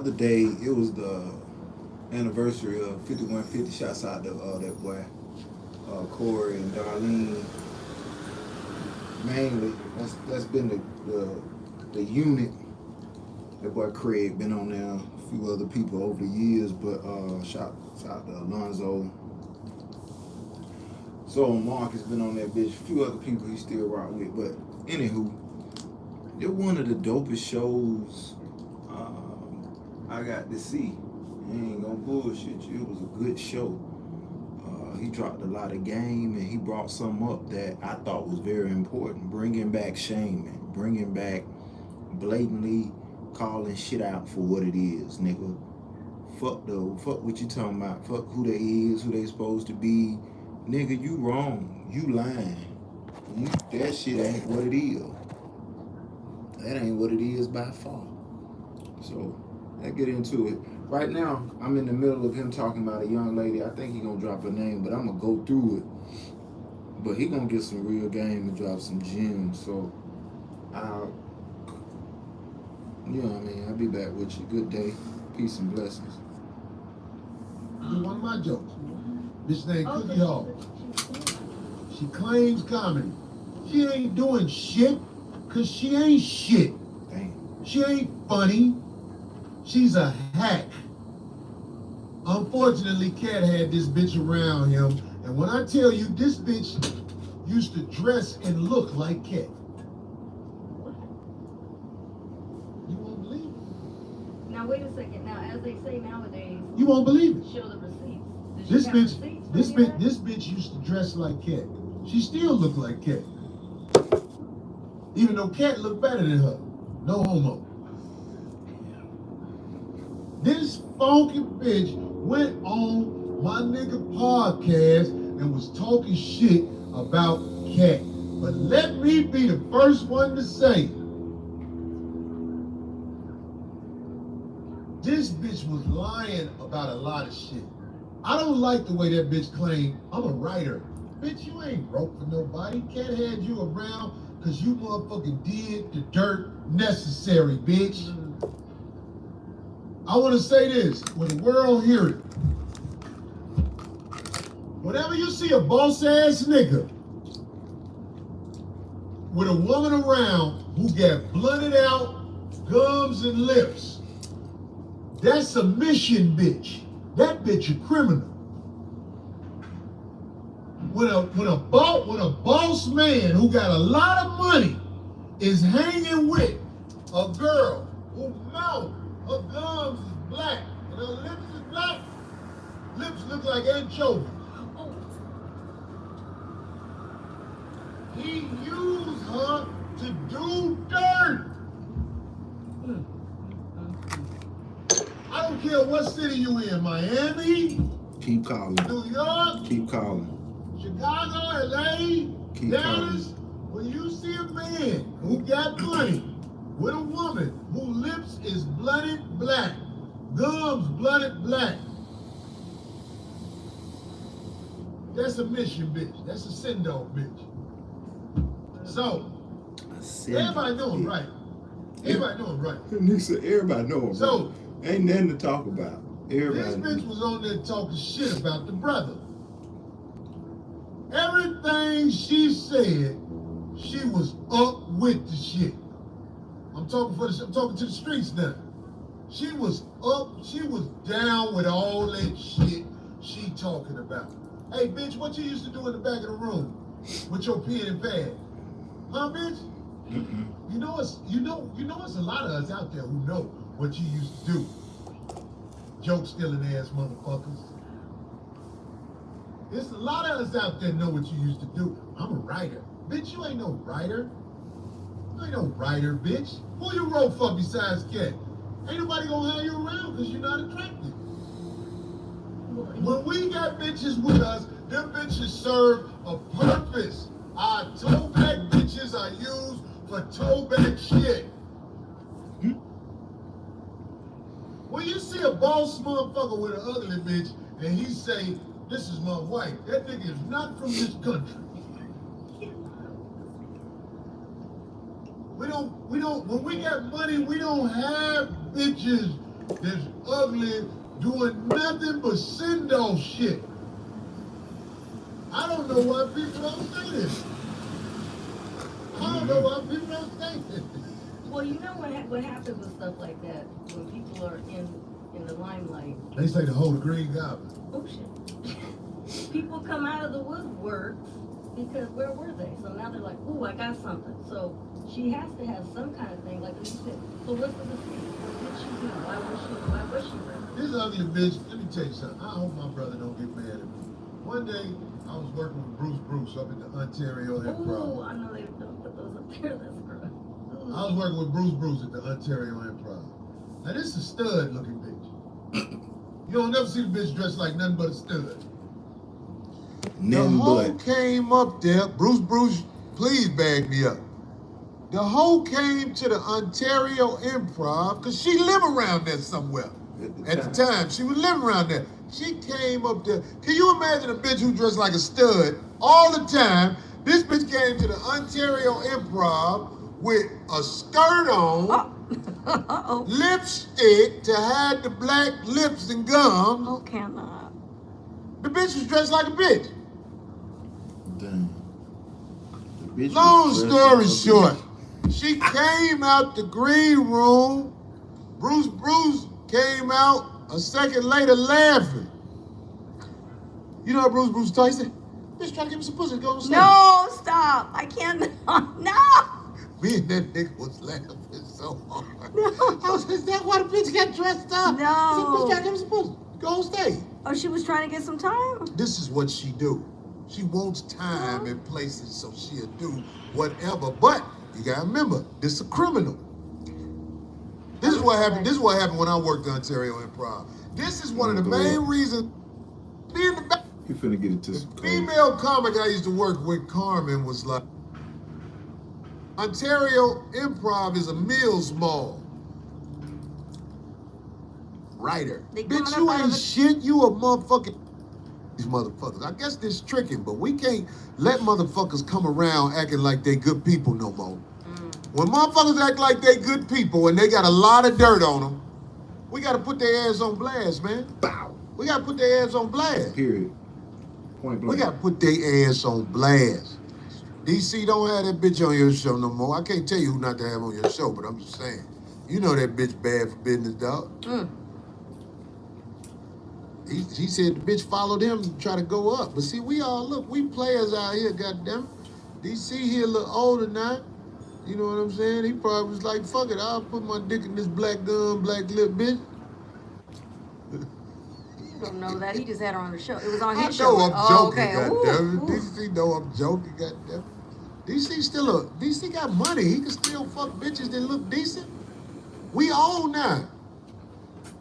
The other day, it was the anniversary of 5150. Shouts out to that boy, Corey and Darlene. Mainly, that's been the unit. That boy Craig been on there. A few other people over the years, but shout to Alonzo. So Mark has been on that bitch. A few other people he still rock with, but anywho, they're one of the dopest shows I got to see. I ain't gonna bullshit you. It was a good show. He dropped a lot of game and he brought something up that I thought was very important. Bringing back shaming, bringing back blatantly calling shit out for what it is, nigga. Fuck what you talking about. Fuck who they is, who they supposed to be. Nigga, you wrong. You lying. That shit ain't what it is. That ain't what it is by far. So let's get into it. Right now, I'm in the middle of him talking about a young lady. I think he gonna drop her name, but I'm gonna go through it. But he gonna get some real game and drop some gems. So I'll, you know what I mean. I'll be back with you. Good day, peace and blessings. Do one of my jokes. This named Cookie Hall. She claims comedy. She ain't doing shit, cause she ain't shit. Damn. She ain't funny. She's a hack. Unfortunately, Cat had this bitch around him, and when I tell you this bitch used to dress and look like Cat. You won't believe it. Now wait a second. Now, as they say nowadays, You won't believe it. show the receipts. Does she This got bitch, receipts for this you bitch, guys? this bitch used to dress like Cat. She still look like Cat. Even though Cat looked better than her. No homo. This funky bitch went on my nigga podcast and was talking shit about Cat. But let me be the first one to say, this bitch was lying about a lot of shit. I don't like the way that bitch claimed I'm a writer. Bitch, you ain't broke for nobody. Cat had you around because you motherfucking did the dirt necessary, bitch. I want to say this, when the world hear it. Whenever you see a boss ass nigga with a woman around who got blunted out gums and lips, that's a mission bitch. That bitch a criminal. When a boss man who got a lot of money is hanging with a girl who mouth, her gums is black and her lips is black, lips look like anchovy. He used her to do dirt. I don't care what city you in, Miami, Keep calling. New York, Keep calling. Chicago, LA, Keep Dallas. When you see a man who got money with a woman whose lips is blooded black, gums blooded black, that's a mission bitch. That's a send off bitch. So, everybody know him right. Everybody know him right. Nigga, everybody know him. So, ain't nothing to talk about. Everybody. This bitch was on there talking shit about the brother. Everything she said, she was up with the shit. I'm talking to the streets now. She was down with all that shit she talking about. Hey bitch, what you used to do in the back of the room with your pen and pad? Huh, bitch? Mm-mm. You know it's a lot of us out there who know what you used to do. Joke stealing ass motherfuckers. There's a lot of us out there know what you used to do. I'm a writer. Bitch, you ain't no writer. You ain't no writer, bitch. Who you wrote for besides Cat? Ain't nobody gonna have you around because you're not attractive. When we got bitches with us, them bitches serve a purpose. Our toe back bitches are used for toe back shit. When you see a boss motherfucker with an ugly bitch and he say, this is my wife, that nigga is not from this country. When we got money, we don't have bitches that's ugly, doing nothing but send off shit. I don't know why people don't say this. I don't know why people don't say this. Well, you know what happens with stuff like that when people are in the limelight. They say the whole green goblin. Oh shit! People come out of the woodworks because where were they? So now they're like, ooh, I got something. So she has to have some kind of thing, like you said. So what's the mistake? What did she do? Why was she raped? This ugly bitch, let me tell you something. I hope my brother don't get mad at me. One day, I was working with Bruce up at the Ontario Ooh, Improv. I know they don't put those up there. That's gross. I was working with Bruce at the Ontario Improv. Now this is a stud looking bitch. You don't never see the bitch dressed like nothing but a stud. Nothing the hoe but. came up there. Bruce, please bag me up. The hoe came to the Ontario Improv because she lived around there somewhere. At the time, she was living around there. She came up there. Can you imagine a bitch who dressed like a stud all the time? This bitch came to the Ontario Improv with a skirt on, Uh-oh. lipstick to hide the black lips and gums. Oh, cannot. The bitch was dressed like a bitch. Damn. The bitch Long was dressed story like a short, bitch. she came out the green room. Bruce came out a second later laughing. You know what Bruce told? He said, bitch, try to give me some pussy. Go on stage. No, stop. I can't. No. Me and that nigga was laughing so hard. No. I was like, is that why the bitch got dressed up? No. I said, bitch, try to give me some pussy. Go on stage. Oh, she was trying to get some time? This is what she do. She wants time and places, so she'll do whatever. But you gotta remember, this is a criminal. This is what happened. This is what happened when I worked at Ontario Improv. This is one of the main reasons. Being the back, You finna get it to some cold. female comic I used to work with, Carmen, was like, Ontario Improv is a Mills Mall. Writer. They coming Bitch, up you out of ain't the- shit. You a motherfucking these motherfuckers. I guess this tricking, but we can't let motherfuckers come around acting like they good people no more. When motherfuckers act like they good people and they got a lot of dirt on them, we gotta put their ass on blast, man. Bow. We gotta put their ass on blast. Period. Point blank. We gotta put their ass on blast. DC, don't have that bitch on your show no more. I can't tell you who not to have on your show, but I'm just saying. You know that bitch bad for business, dog. He said the bitch followed him to try to go up. But see, we players out here, goddamn. DC here a little older now. You know what I'm saying? He probably was like, fuck it, I'll put my dick in this black gun, black lip bitch. You don't know that. He just had her on the show. It was on I his show. know I'm Oh, joking, okay. goddamn it. Ooh, ooh. DC know I'm joking, goddamn it. DC got money. He can still fuck bitches that look decent. We old now.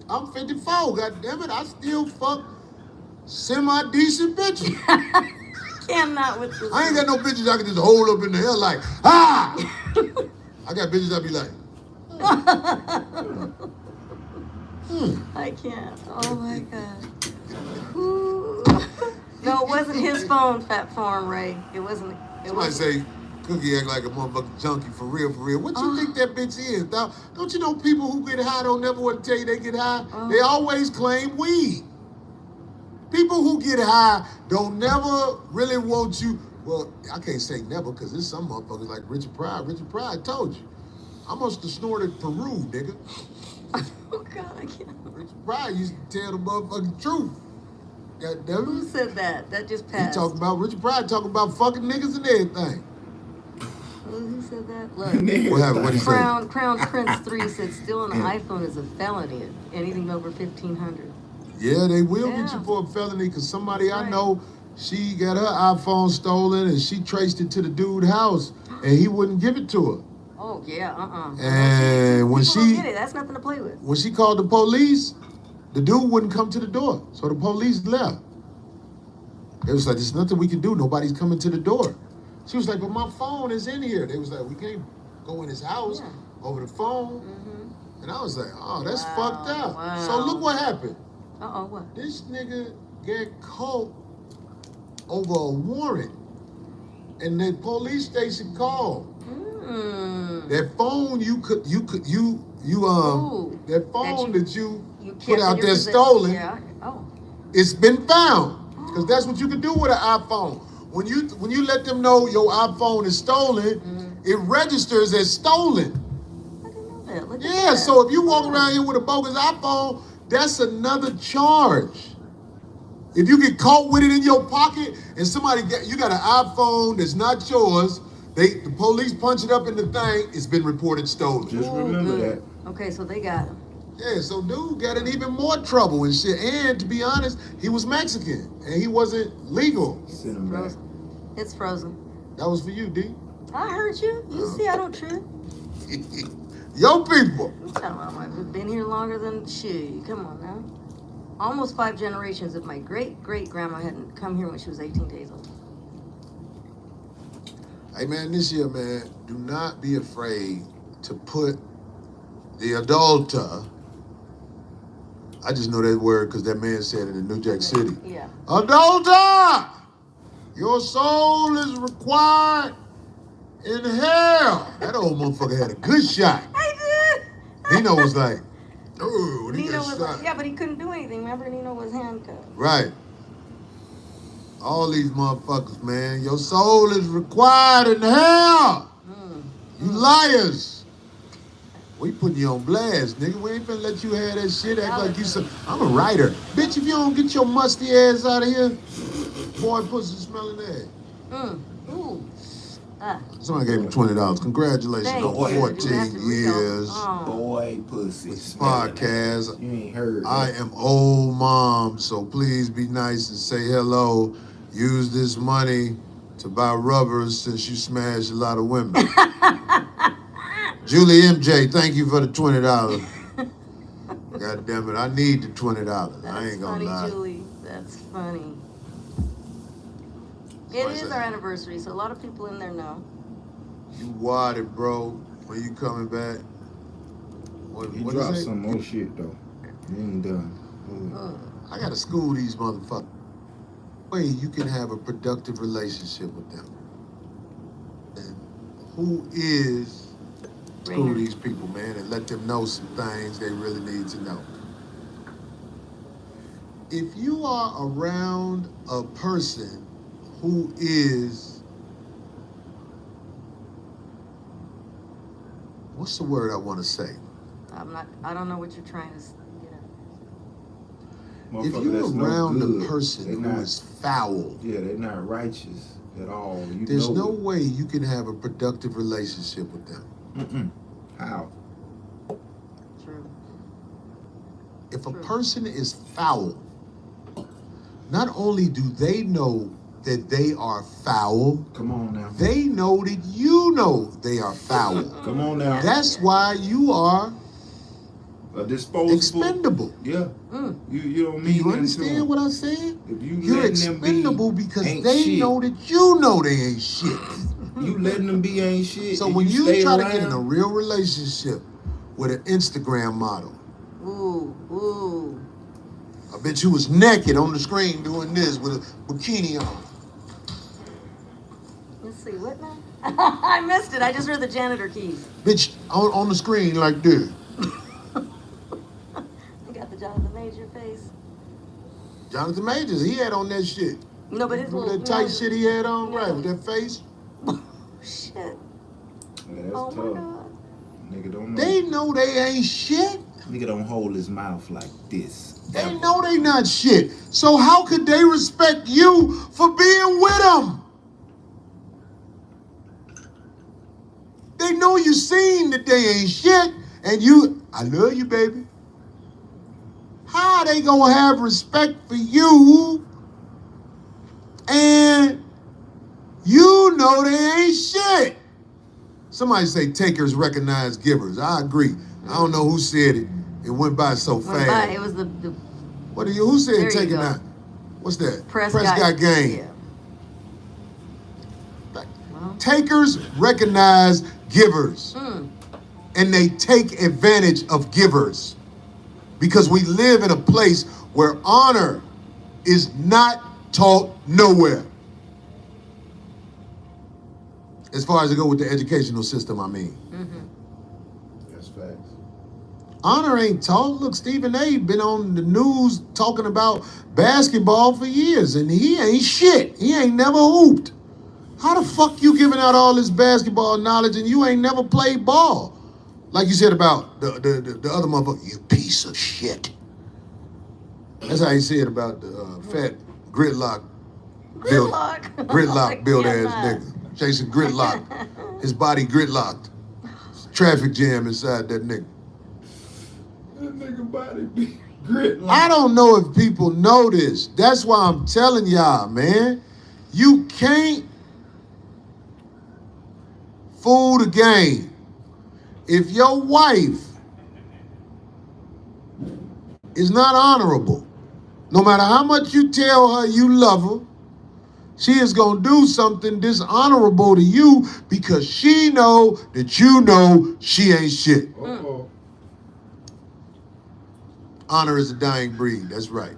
I'm 54, goddamn it. I still fuck semi-decent bitches. Cannot with this. I ain't got no bitches I can just hold up in the air like, ah! I got bitches I be like, I can't. Oh my God. Ooh. No, it wasn't his phone, Fat Farm Ray. It wasn't. It somebody was. say, Cookie act like a motherfucking junkie for real, for real. What you think that bitch is, dog? Don't you know people who get high don't never want to tell you they get high? They always claim weed. People who get high don't never really want you. Well, I can't say never because there's some motherfuckers like Richard Pryor. Richard Pryor told you. I must have snorted Peru, nigga. Oh God, I can't. Richard Pryor used to tell the motherfucking truth. Goddamn Who it. said that? That just He passed. talking about Richard Pryor talking about fucking niggas and everything. Who said that? Look. What happened? What he say? Crown Prince 3 said stealing an iPhone is a felony. Anything over 1,500. Yeah, they will get Yeah. you for a felony because somebody I Right. know, she got her iPhone stolen and she traced it to the dude's house and he wouldn't give it to her. Oh yeah, And when People don't she get it. That's nothing to play with. when she called the police, the dude wouldn't come to the door. So the police left. They was like, there's nothing we can do. Nobody's coming to the door. She was like, but my phone is in here. They was like, we can't go in his house over the phone. And I was like, oh, that's fucked up. Wow. So look what happened. Uh-oh, what? This nigga got caught over a warrant. And the police station called. That phone You Ooh, that phone that you kept put in out your there possession. stolen, Yeah. Oh. it's been found. Because that's what you can do with an iPhone. When you let them know your iPhone is stolen, it registers as stolen. I didn't know that. Look at Yeah, that. so if you walk around here with a bogus iPhone, that's another charge. If you get caught with it in your pocket and you got an iPhone that's not yours, the police punch it up in the thing, it's been reported stolen. Just remember that. Okay, so they got him. Yeah, so dude got in even more trouble and shit. And to be honest, he was Mexican and he wasn't legal. Send him back. It's frozen. That was for you, D. I heard you. You see, I don't trip. Yo, people. I'm telling you, I've been here longer than she. Come on now. Almost 5 generations of my great-great-grandma hadn't come here when she was 18 days old. Hey, man, this year, man, do not be afraid to put the adulter. I just know that word because that man said it in New Jack City. Yeah. Adulter! Your soul is required in hell. That old motherfucker had a good shot. I did. Nino was like, oh, he Nino got was shot. yeah, but he couldn't do anything. Remember, Nino was handcuffed. Right. All these motherfuckers, man. Your soul is required in hell. You liars. We putting you on blast, nigga. We ain't finna let you have that shit. Act like you some. I'm a writer. Bitch, if you don't get your musty ass out of here, boy, pussy smelling ass. Ooh. Somebody gave me $20. Congratulations Thank on you. You have 14 to years. Boy, pussy. smelling Podcast. that. You ain't heard. I am old mom, so please be nice and say hello. Use this money to buy rubbers since you smashed a lot of women. Julie MJ, thank you for the $20. God damn it, I need the $20. I ain't gonna lie. Julie. That's funny. It is our anniversary, so a lot of people in there know. You wadded, bro. When you coming back? He What dropped is it? some more shit though. You ain't done. I gotta school these motherfuckers. Way you can have a productive relationship with them. And who is school Ringer. these people, man, and let them know some things they really need to know. If you are around a person who is, what's the word I want to say? I don't know what you're trying to get at. If Motherfucker, that's you're around no a good. person They who not- is foul, Yeah, they're not righteous at all. You there's know no it. way you can have a productive relationship with them. How? True. If a True. person is foul, not only do they know that they are foul, Come on now. they know that you know they are foul. Come on now. That's why you are A disposable. expendable. Yeah. You don't Do mean you nothing to understand them. what I'm saying? If you You're letting them expendable be, because ain't they shit. know that you know they ain't shit. You letting them be ain't shit. So and when you stay try around, to get in a real relationship with an Instagram model, Ooh. a bitch who was naked on the screen doing this with a bikini on. Let's see, what now? I missed it. I just heard the janitor keys. Bitch on the screen like this. You got the Jonathan Major face. Jonathan Majors, he had on that shit. No, but his Remember little that tight shit he had on? No. Right, with that face? Shit. Yeah, that's Oh tough. my God. Nigga don't know. They know they ain't shit. Nigga don't hold his mouth like this. They ever. know they not shit. So how could they respect you for being with them? They know you seen that they ain't shit, and you, I love you, baby. How they gonna have respect for you, and you know they ain't shit? Somebody say takers recognize givers. I agree. I don't know who said it. It went by so Went fast. by, it was the What are you? Who said There you taking go. that? What's that? Prescott game. Yeah. Well, Takers recognize givers, and they take advantage of givers because we live in a place where honor is not taught nowhere. As far as I go with the educational system, I mean. That's facts. Honor ain't taught. Look, Stephen A. been on the news talking about basketball for years, and he ain't shit. He ain't never hooped. How the fuck you giving out all this basketball knowledge and you ain't never played ball? Like you said about the other motherfucker, you piece of shit. That's how he said about the fat gridlock built ass nigga. Chasing gridlock. His body gridlocked. Traffic jam inside that nigga. That nigga body be grit. I don't know if people know this. That's why I'm telling y'all, man. You can't fool the game. If your wife is not honorable, no matter how much you tell her you love her, she is gonna do something dishonorable to you because she know that you know she ain't shit. Uh-oh. Honor is a dying breed. That's right.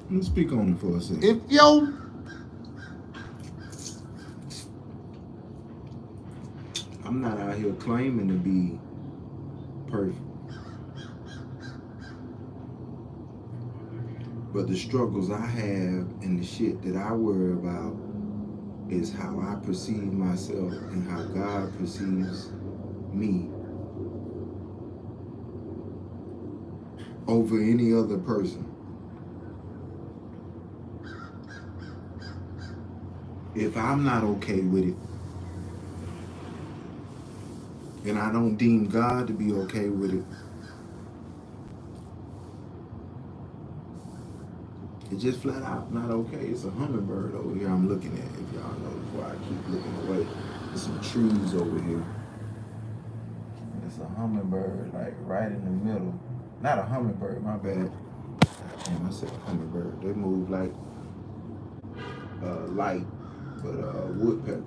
Let's speak on it for a second. If yo, I'm not out here claiming to be perfect. But the struggles I have and the shit that I worry about is how I perceive myself and how God perceives me over any other person. If I'm not okay with it, and I don't deem God to be okay with it, it's just flat out not okay. It's a hummingbird over here I'm looking at, if y'all know before I keep looking away. There's some trees over here. It's a hummingbird, like right in the middle. Not a hummingbird, my bad. Damn, I said hummingbird. They move like light, but woodpecker.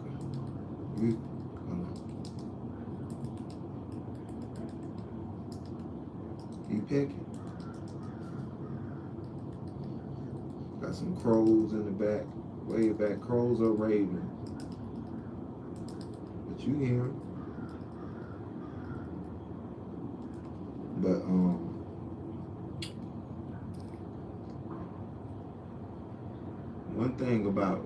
He pecking. Got some crows in the back, way back. Crows are raving, but you hear them. But one thing about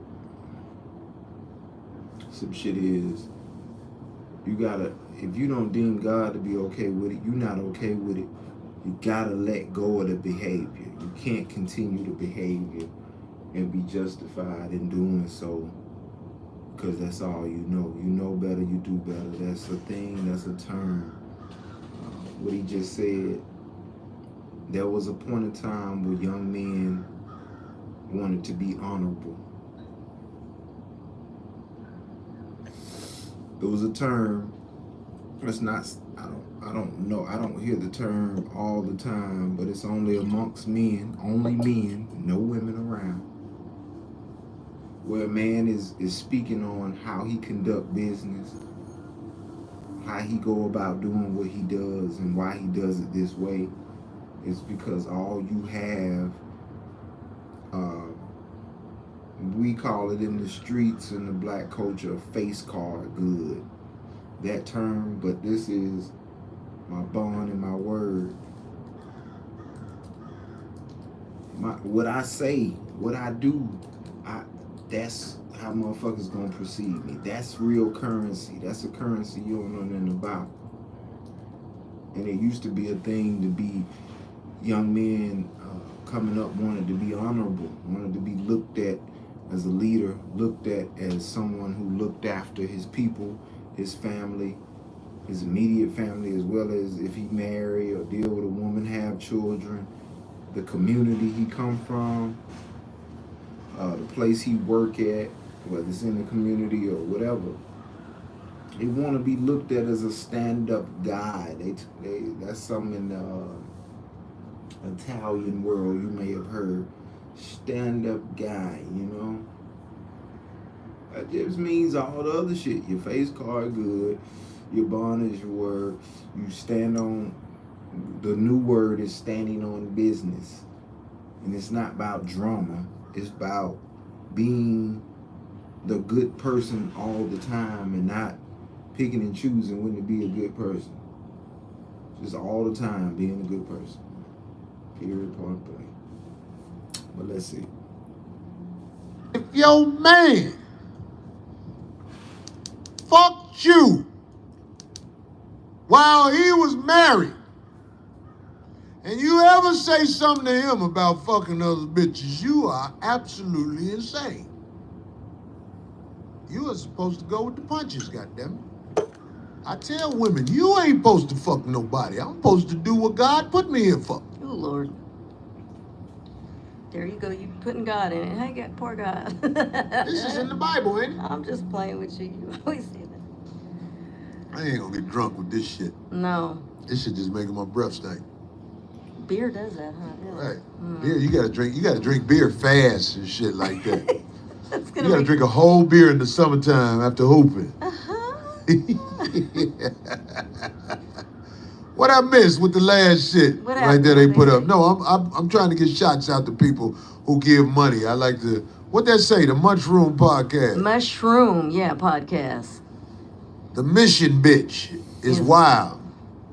some shit is you gotta, if you don't deem God to be okay with it, you're not okay with it. You gotta let go of the behavior. You can't continue the behavior and be justified in doing so because that's all you know. You know better, you do better. That's a thing, that's a term. What he just said, there was a point in time where young men wanted to be honorable. There was a term, it's not, I don't know, I don't hear the term all the time, but it's only amongst men, only men, no women around, where a man is speaking on how he conduct business, how he go about doing what he does and why he does it this way. Is because all you have, we call it in the streets in the black culture, face card good. That term, but this is my bond and my word. What I say, what I do, that's how motherfuckers gonna perceive me. That's real currency. That's a currency you don't know nothing about. And it used to be a thing to be young men coming up wanted to be honorable, wanted to be looked at as a leader, looked at as someone who looked after his people, his family, his immediate family, as well as if he marry or deal with a woman, have children, the community he come from, the place he work at, whether it's in the community or whatever. They want to be looked at as a stand-up guy. That's something in the Italian world you may have heard. Stand-up guy, you know? That just means all the other shit. Your face card good, your bond is your word. You stand on, the new word is standing on business. And it's not about drama. It's about being the good person all the time and not picking and choosing when to be a good person. Just all the time being a good person. Period, point blank. But let's see. If your man fucked you while he was married, and you ever say something to him about fucking other bitches, you are absolutely insane. You are supposed to go with the punches, goddammit. I tell women, you ain't supposed to fuck nobody. I'm supposed to do what God put me here for. Oh, Lord. There you go. You putting God in it. Hey, God, poor God. This is in the Bible, ain't it? I'm just playing with you. You always say that. I ain't gonna get drunk with this shit. No. This shit just making my breath stink. Beer does that, huh? Really? Right. Beer, you gotta drink beer fast and shit like that. That's You gonna gotta make... drink a whole beer in the summertime after hooping. Uh-huh. What I missed with the last shit What right happened? there they What put they up? say? No, I'm trying to get shots out to people who give money. I like to, what that say, the Mushroom Podcast. Mushroom, yeah, podcast. The mission bitch is Yes. wild.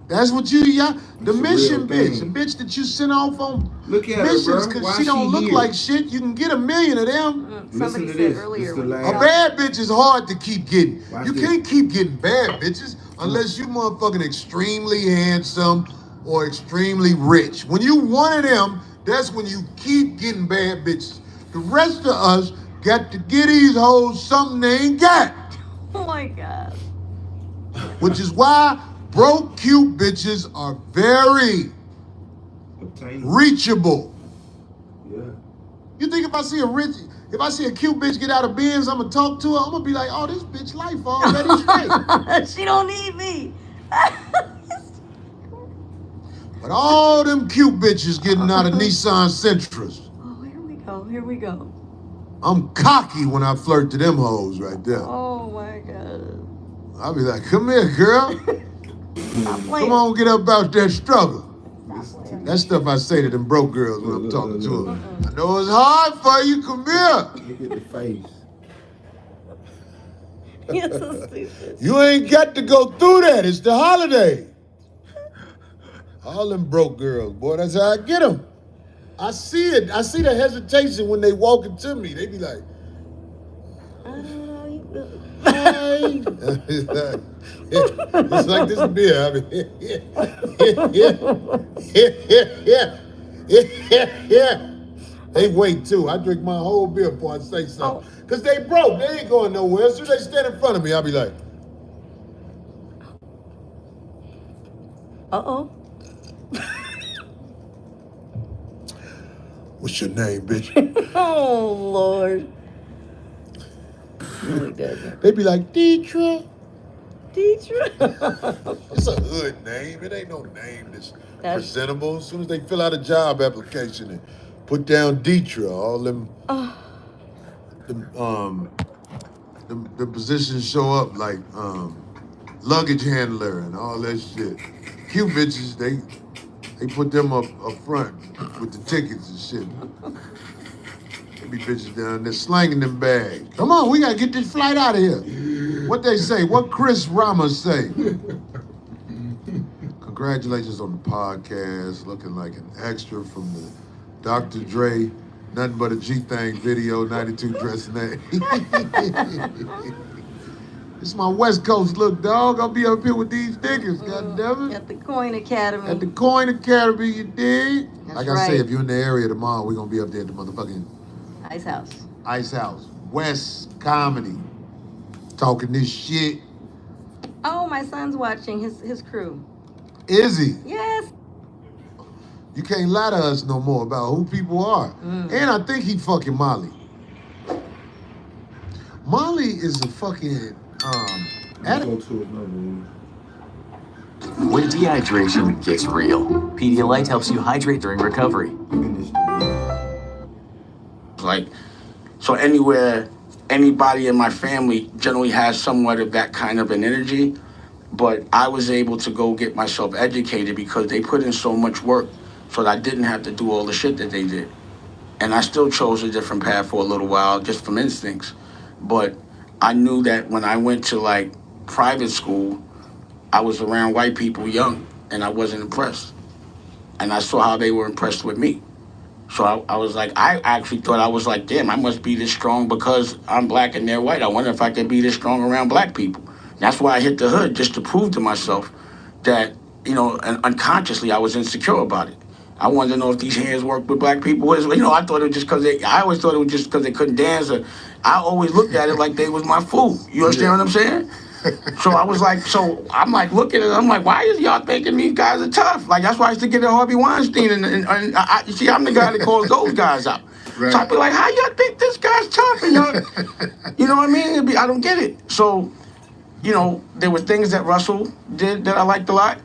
That's what y'all, the It's a mission real bitch, thing. the bitch that you send off on Look at her, missions bro. because Why she don't look here? like shit. You can get 1 million of them. Listen Somebody to said this. earlier. This the when- last- A bad bitch is hard to keep getting. Watch You this. can't keep getting bad bitches unless you motherfucking extremely handsome or extremely rich. When you one of them, that's when you keep getting bad bitches. The rest of us got to get these hoes something they ain't got. Oh my God. Which is why broke cute bitches are very Obtainable. reachable. Yeah. You think if I see a cute bitch get out of Benz, I'm gonna talk to her, I'm gonna be like, oh, this bitch life already straight. She don't need me. But all them cute bitches getting out of Nissan Sentras. Oh, here we go. Here we go. I'm cocky when I flirt to them hoes right there. Oh my God. I'll be like, come here, girl. Stop playing. Come on, get up out that struggle. Listen to That's stuff I say to them broke girls when I'm Look, talking to look, them. I know it's hard for you, come here. Look at the face. You're so stupid. You ain't got to go through that. It's the holiday. All them broke girls, boy, that's how I get them. I see it. I see the hesitation when they walk into me. They be like, I don't know. hey. It's like this beer. I mean, yeah. They wait too. I drink my whole beer before I say something. Because they broke. They ain't going nowhere. As soon as they stand in front of me, I'll be like, Uh-oh. what's your name, bitch? Oh, Lord. No, he doesn't. They be like, Deetra. Deetra. It's a hood name. It ain't no name that's That's- presentable. As soon as they fill out a job application and put down Deetra, all them, the positions show up like luggage handler and all that shit. Cute bitches, they put them up front with the tickets and shit. They be bitches down there slanging them bags. Come on, we gotta get this flight out of here. What they say? What Chris Ramos say? Congratulations on the podcast. Looking like an extra from the Dr. Dre, Nothing But a G-Thing video, 92 dressing name. It's my West Coast look, dog. I'll be up here with these niggas, goddammit. At the Coin Academy. At the Coin Academy, you dig? That's Like I say, right. if you're in the area tomorrow, we're gonna be up there at the motherfucking Ice House. Ice House. West Comedy. Talking this shit. Oh, my son's watching his crew. Izzy, Yes. you can't lie to us no more about who people are. And I think he fucking Molly. Molly is a fucking Let's go to another one. When dehydration gets real, Pedialyte helps you hydrate during recovery. Finish the Like, so anybody in my family generally has somewhat of that kind of an energy, but I was able to go get myself educated because they put in so much work so that I didn't have to do all the shit that they did. And I still chose a different path for a little while just from instincts. But I knew that when I went to like private school, I was around white people young. and I wasn't impressed. And I saw how they were impressed with me. So I was like, I actually thought, I was like, damn, I must be this strong because I'm black and they're white. I wonder if I could be this strong around black people. That's why I hit the hood, just to prove to myself that, you know, and unconsciously I was insecure about it. I wanted to know if these hands worked with black people. You know, I thought it was just because I always thought it was just because they couldn't dance. Or, I always looked at it like they was my food. You understand what I'm saying? So I was like, so I'm like looking at it, I'm like, why is y'all thinking these guys are tough? Like, that's why I used to get at Harvey Weinstein, and you see, I'm the guy that calls those guys out. Right. So I'd be like, how y'all think this guy's tough? And y'all, you know what I mean? I don't get it. So, you know, there were things that Russell did that I liked a lot.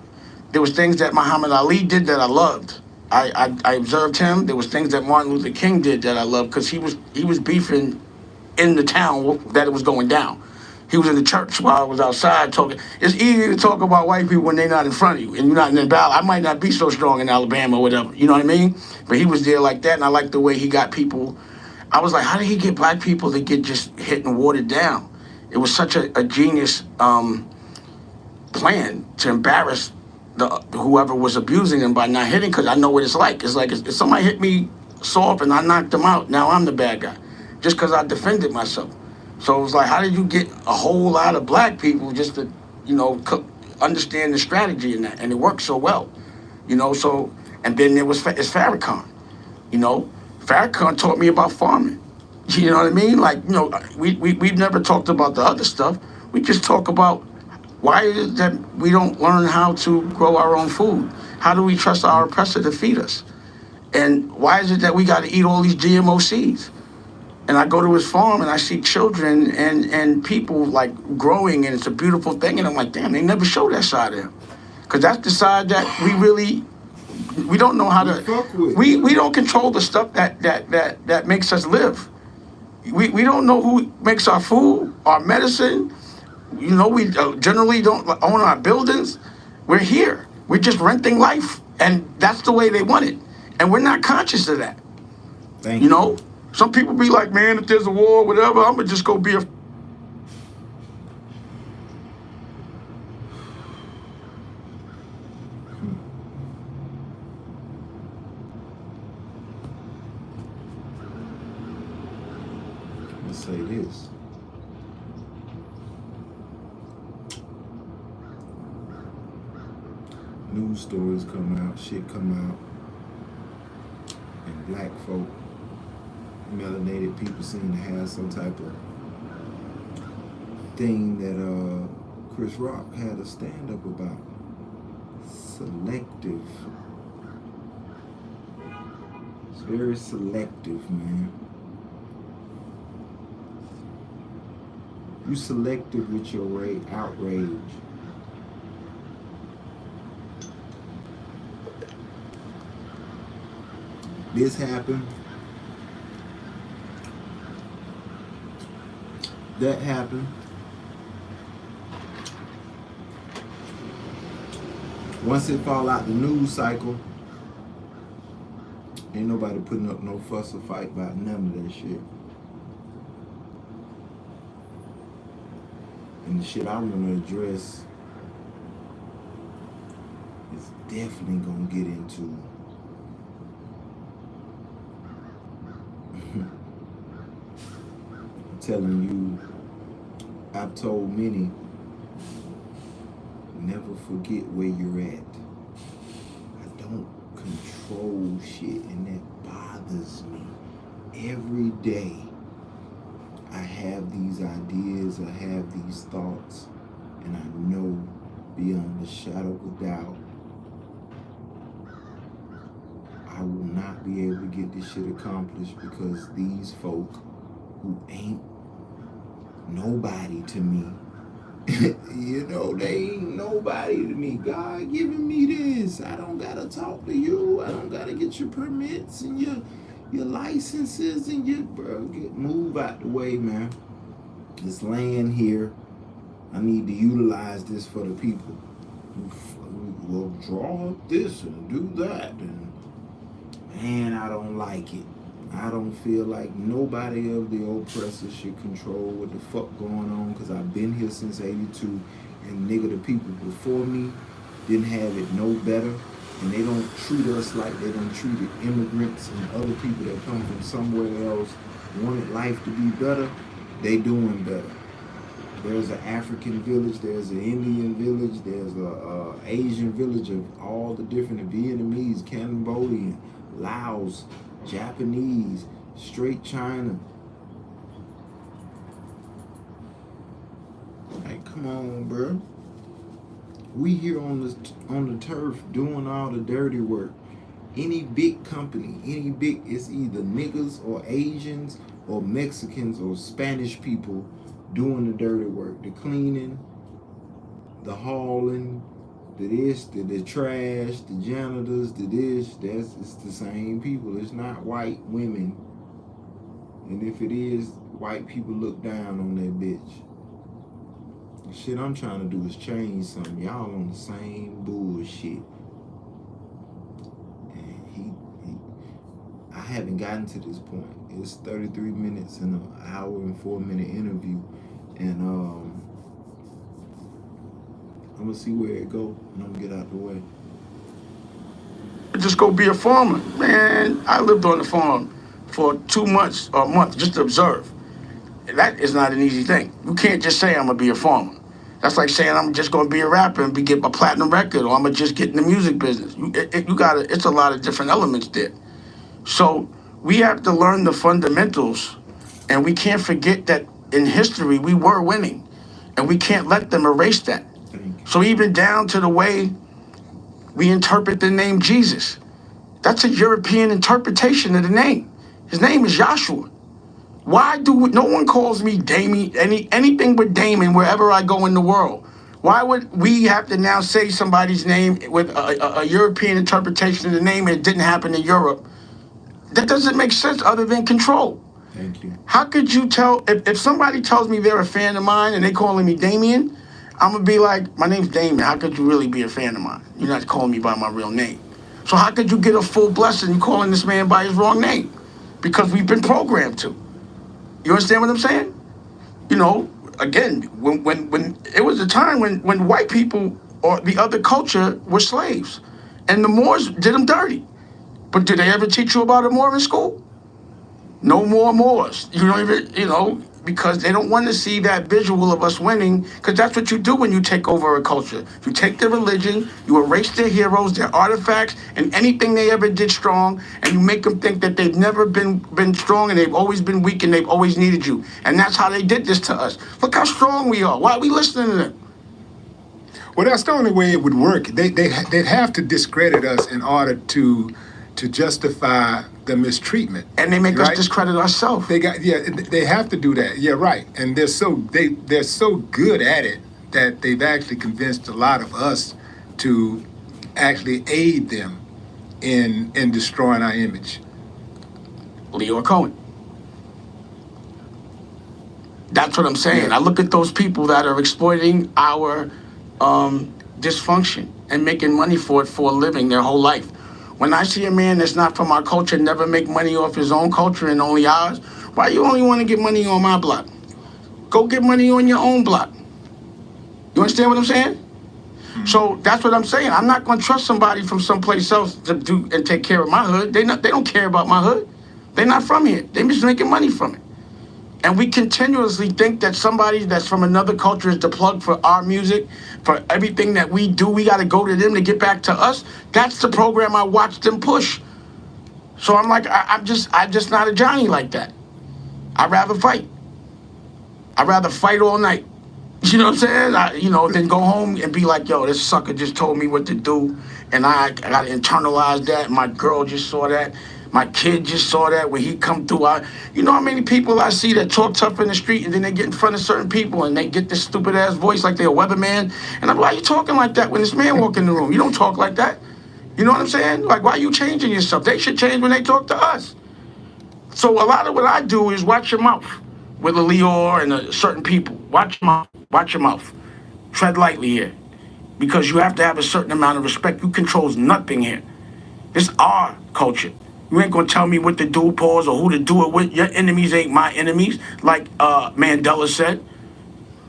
There was things that Muhammad Ali did that I loved. I observed him. There was things that Martin Luther King did that I loved, because he was beefing in the town that it was going down. He was in the church while I was outside talking. It's easy to talk about white people when they're not in front of you and you're not in the battle. I might not be so strong in Alabama or whatever, you know what I mean? But he was there like that, and I liked the way he got people. I was like, how did he get black people to get just hit and watered down? It was such a genius plan to embarrass whoever was abusing him by not hitting, because I know what it's like. It's like if somebody hit me soft and I knocked them out, now I'm the bad guy, just because I defended myself. So it was like, how did you get a whole lot of black people just to, you know, understand the strategy in that? And it worked so well, you know. So, and then there was it's Farrakhan, you know. Farrakhan taught me about farming. You know what I mean? Like, you know, we've never talked about the other stuff. We just talk about why is it that we don't learn how to grow our own food? How do we trust our oppressor to feed us? And why is it that we got to eat all these GMO seeds? And I go to his farm and I see children and people like growing, and it's a beautiful thing. And I'm like, damn, they never show that side of him. Because that's the side that we don't know how to, we don't control the stuff that makes us live. We don't know who makes our food, our medicine. You know, we generally don't own our buildings. We're here. We're just renting life. And that's the way they want it. And we're not conscious of that. You know? Some people be like, man, if there's a war, whatever, I'm going to just go be a... Let's say this. News stories come out, shit come out, and black folk, melanated people seem to have some type of thing that Chris Rock had a stand-up about. Selective. It's very selective, man. You selective with your outrage. This happened. That happened. Once it fall out the news cycle, ain't nobody putting up no fuss or fight about none of that shit. And the shit I want to address is definitely gonna get into I'm telling you, I've told many, never forget where you're at. I don't control shit, and that bothers me. Every day I have these ideas, I have these thoughts, and I know beyond a shadow of a doubt I will not be able to get this shit accomplished because these folk who ain't nobody to me, you know, they ain't nobody to me. God giving me this. I don't gotta talk to you. I don't gotta get your permits and your licenses and your move out the way, man. This land here, I need to utilize this for the people. We'll draw up this and do that, and man, I don't like it. I don't feel like nobody of the oppressors should control what the fuck going on, because I've been here since 82, and nigga, the people before me didn't have it no better, and they don't treat us like they don't treat immigrants and other people that come from somewhere else, wanted life to be better, they doing better. There's an African village, there's an Indian village, there's a Asian village of all the different Vietnamese, Cambodian, Laos, Japanese, straight China. Like, come on, bro. We here on the turf doing all the dirty work. Any big company, it's either niggas or Asians or Mexicans or Spanish people doing the dirty work, the cleaning, the hauling, the this, the trash, the janitors, the this. It's the same people. It's not white women. And if it is, white people look down on that bitch. The shit I'm trying to do is change something. Y'all on the same bullshit. And I haven't gotten to this point. It's 33 minutes and an hour and 4-minute interview. And I'm gonna see where it go, and I'm gonna get out the way. Just go be a farmer, man. I lived on the farm for 2 months or a month just to observe. That is not an easy thing. You can't just say I'm gonna be a farmer. That's like saying I'm just gonna be a rapper and get a platinum record, or I'm gonna just get in the music business. It's a lot of different elements there. So we have to learn the fundamentals, and we can't forget that in history we were winning, and we can't let them erase that. So even down to the way we interpret the name Jesus, that's a European interpretation of the name. His name is Joshua. Why no one calls me Damien, anything but Damon wherever I go in the world? Why would we have to now say somebody's name with a European interpretation of the name and it didn't happen in Europe? That doesn't make sense other than control. Thank you. How could you tell, if somebody tells me they're a fan of mine and they calling me Damien, I'm going to be like, my name's Damien. How could you really be a fan of mine? You're not calling me by my real name. So how could you get a full blessing calling this man by his wrong name? Because we've been programmed to. You understand what I'm saying? You know, again, when it was a time when white people or the other culture were slaves, and the Moors did them dirty. But did they ever teach you about a Moor in school? No more Moors. You don't even, because they don't want to see that visual of us winning, because that's what you do when you take over a culture. You take their religion, you erase their heroes, their artifacts, and anything they ever did strong, and you make them think that they've never been strong, and they've always been weak, and they've always needed you. And that's how they did this to us. Look how strong we are. Why are we listening to them? Well, that's the only way it would work. They'd have to discredit us in order to justify the mistreatment. And they make us discredit ourselves. They have to do that. Yeah, right. And they're so good at it that they've actually convinced a lot of us to actually aid them in destroying our image. Leor Cohen. That's what I'm saying. I look at those people that are exploiting our dysfunction and making money for it for a living their whole life. When I see a man that's not from our culture never make money off his own culture and only ours, why you only want to get money on my block? Go get money on your own block. You understand what I'm saying? So that's what I'm saying. I'm not going to trust somebody from someplace else to do and take care of my hood. They don't care about my hood. They're not from here. They're just making money from it. And we continuously think that somebody that's from another culture is the plug for our music, for everything that we do. We got to go to them to get back to us. That's the program I watched them push. So I'm like, I'm just not a Johnny like that. I'd rather fight. I'd rather fight all night. You know what I'm saying? Then go home and be like, yo, this sucker just told me what to do, and I got to internalize that. My girl just saw that. My kid just saw that when he come through. You know how many people I see that talk tough in the street, and then they get in front of certain people and they get this stupid ass voice like they're a weatherman. And I'm like, why are you talking like that when this man walk in the room? You don't talk like that. You know what I'm saying? Like, why are you changing yourself? They should change when they talk to us. So a lot of what I do is watch your mouth with a Leor and certain people. Watch your mouth. Watch your mouth. Tread lightly here, because you have to have a certain amount of respect. You controls nothing here. It's our culture. You ain't gonna tell me what to do, pause, or who to do it with. Your enemies ain't my enemies, like Mandela said.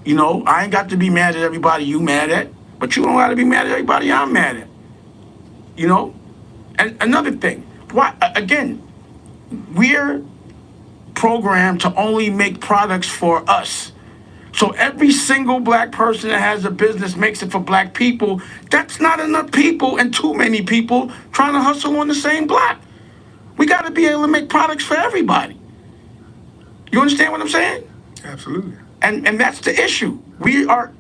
I ain't got to be mad at everybody you mad at. But you don't got to be mad at everybody I'm mad at. You know? And another thing, why, again, we're programmed to only make products for us. So every single black person that has a business makes it for black people. That's not enough people and too many people trying to hustle on the same block. We got to be able to make products for everybody. You understand what I'm saying? Absolutely. And that's the issue. We are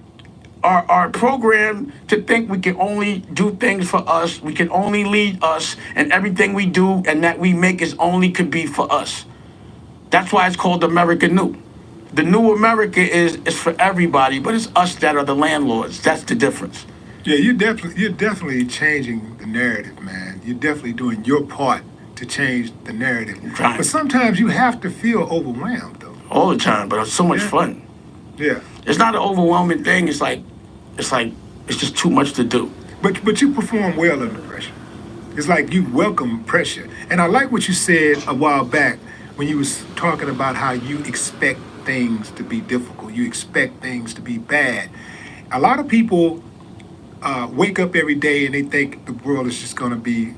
programmed to think we can only do things for us, we can only lead us, and everything we do and that we make is only could be for us. That's why it's called America New. The new America is for everybody, but it's us that are the landlords. That's the difference. Yeah, you're definitely changing the narrative, man. You're definitely doing your part to change the narrative. Trying. But sometimes you have to feel overwhelmed, though. All the time, but it's so much Yeah. fun. Yeah. It's not an overwhelming thing. It's just too much to do. But you perform well under pressure. It's like you welcome pressure. And I like what you said a while back when you was talking about how you expect things to be difficult. You expect things to be bad. A lot of people wake up every day and they think the world is just going to be,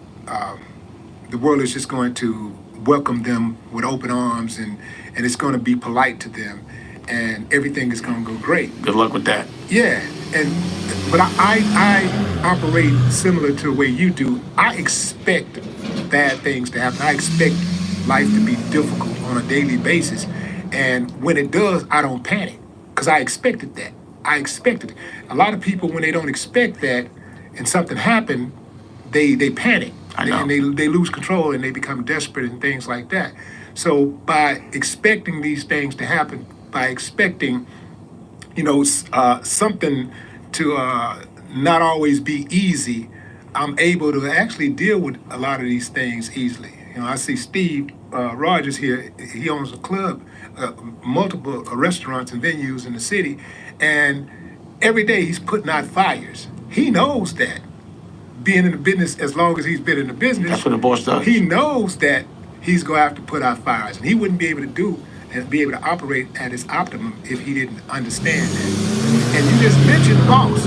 the world is just going to welcome them with open arms and it's going to be polite to them and everything is going to go great. Good luck with that. Yeah, but I operate similar to the way you do. I expect bad things to happen. I expect life to be difficult on a daily basis. And when it does, I don't panic because I expected that. I expected it. A lot of people, when they don't expect that and something happened, they panic. I know. And they lose control and they become desperate and things like that. So by expecting these things to happen, by expecting, something to not always be easy, I'm able to actually deal with a lot of these things easily. I see Steve Rogers here. He owns a club, multiple restaurants and venues in the city, and every day he's putting out fires. He knows that. Being in the business as long as he's been in the business, That's what the boss does. he knows that he's going to have to put out fires, and he wouldn't be able to do and be able to operate at his optimum if he didn't understand that. And you just mentioned boss.